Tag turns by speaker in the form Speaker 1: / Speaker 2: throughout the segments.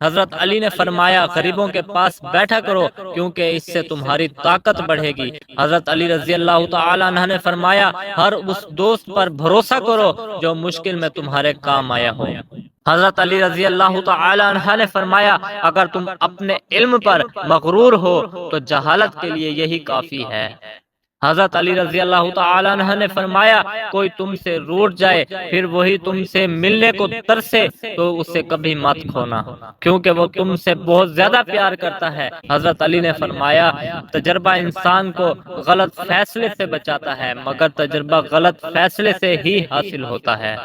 Speaker 1: حضرت علی نے فرمایا غریبوں کے پاس بیٹھا کرو کیونکہ اس سے تمہاری طاقت بڑھے گی۔ حضرت علی رضی اللہ تعالی عنہ نے فرمایا ہر اس دوست پر بھروسہ کرو جو مشکل میں تمہارے کام آیا ہو۔ حضرت علی رضی اللہ تعالی عنہ نے فرمایا اگر تم اپنے علم پر مغرور ہو تو جہالت کے لیے یہی کافی ہے۔ حضرت علی رضی اللہ تعالی عنہ نے فرمایا کوئی تم سے روٹھ جائے پھر وہی تم سے ملنے کو ترسے تو اسے کبھی مت کھونا کیونکہ وہ تم سے بہت زیادہ پیار کرتا ہے۔ حضرت علی نے فرمایا تجربہ انسان کو غلط فیصلے سے بچاتا ہے مگر تجربہ غلط فیصلے سے ہی حاصل ہوتا ہے۔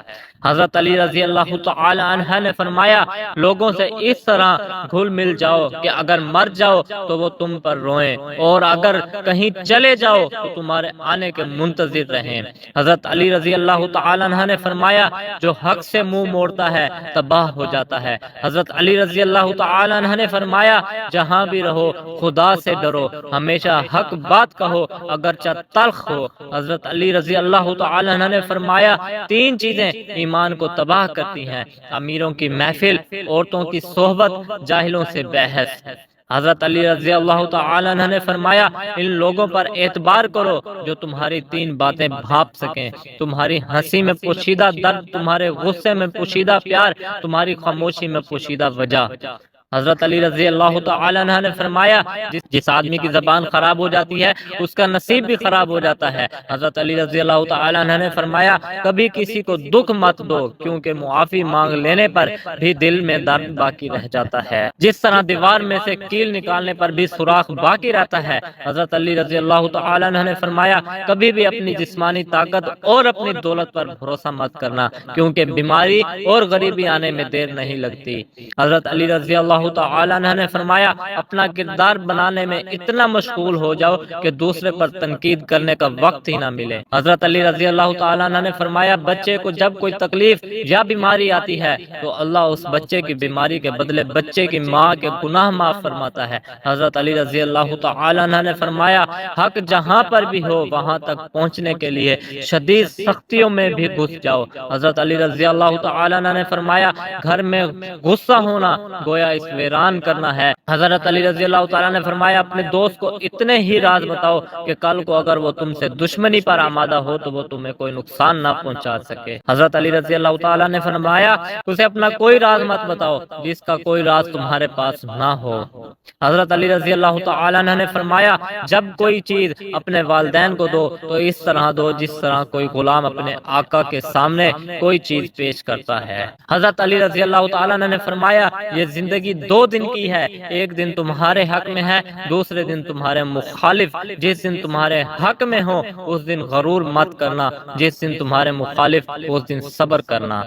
Speaker 1: حضرت علی رضی اللہ تعالی عنہ نے فرمایا لوگوں سے اس طرح گھل مل جاؤ کہ اگر مر جاؤ تو وہ تم پر روئیں اور اگر کہیں چلے جاؤ تو تمہارے آنے کے منتظر رہیں۔ حضرت علی رضی اللہ تعالی عنہ نے فرمایا جو حق سے منہ موڑتا ہے تباہ ہو جاتا ہے۔ حضرت علی رضی اللہ تعالی عنہ نے فرمایا جہاں بھی رہو خدا سے ڈرو، ہمیشہ حق بات کہو اگرچہ تلخ ہو۔ حضرت علی رضی اللہ تعالی عنہ نے فرمایا تین چیزیں ایمان کو تباہ کرتی ہیں: امیروں کی محفل، عورتوں کی صحبت، جاہلوں سے بحث۔ حضرت علی رضی اللہ تعالی عنہ نے فرمایا ان لوگوں پر اعتبار کرو جو تمہاری تین باتیں بھانپ سکیں: تمہاری ہنسی میں پوشیدہ درد، تمہارے غصے میں پوشیدہ پیار، تمہاری خاموشی میں پوشیدہ وجہ۔ حضرت علی رضی اللہ تعالی عنہ نے فرمایا جس آدمی کی زبان خراب ہو جاتی ہے اس کا نصیب بھی خراب ہو جاتا ہے۔ حضرت علی رضی اللہ تعالی عنہ نے فرمایا کبھی کسی کو دکھ مت دو کیونکہ معافی مانگ لینے پر بھی دل میں درد باقی رہ جاتا ہے، جس طرح دیوار میں سے کیل نکالنے پر بھی سوراخ باقی رہتا ہے۔ حضرت علی رضی اللہ تعالی عنہ نے فرمایا کبھی بھی اپنی جسمانی طاقت اور اپنی دولت پر بھروسہ مت کرنا کیونکہ بیماری اور غریبی آنے میں دیر نہیں لگتی۔ حضرت علی رضی اللہ تعالی عنہ نے فرمایا اپنا کردار بنانے میں اتنا مشغول ہو جاؤ کہ دوسرے پر تنقید کرنے کا وقت ہی نہ ملے۔ حضرت علی رضی اللہ تعالی عنہ نے فرمایا بچے کو جب کوئی تکلیف یا بیماری آتی ہے تو اللہ اس بچے کی بیماری کے بدلے بچے کی ماں کے گناہ معاف فرماتا ہے۔ حضرت علی رضی اللہ تعالی عنہ نے فرمایا حق جہاں پر بھی ہو وہاں تک پہنچنے کے لیے شدید سختیوں میں بھی گھس جاؤ۔ حضرت علی رضی اللہ تعالی عنہ نے فرمایا گھر میں غصہ ہونا گویا اس ویران کرنا ہے۔ حضرت علی رضی اللہ تعالیٰ نے فرمایا اپنے دوست کو اتنے ہی راز بتاؤ کہ کل کو اگر وہ تم سے دشمنی پر آمادہ ہو تو وہ تمہیں کوئی نقصان نہ پہنچا سکے۔ حضرت علی رضی اللہ تعالیٰ نے فرمایا اسے اپنا کوئی راز مت بتاؤ جس کا کوئی راز تمہارے پاس نہ ہو۔ حضرت علی رضی اللہ تعالیٰ نے فرمایا جب کوئی چیز اپنے والدین کو دو تو اس طرح دو جس طرح کوئی غلام اپنے آقا کے سامنے کوئی چیز پیش کرتا ہے۔ حضرت علی رضی اللہ تعالیٰ نے فرمایا یہ زندگی دو دن کی ہے، ایک دن تمہارے حق میں ہے، دوسرے دن تمہارے مخالف۔ جس دن تمہارے حق میں ہو اس دن غرور مت کرنا، جس دن تمہارے مخالف اس دن صبر کرنا۔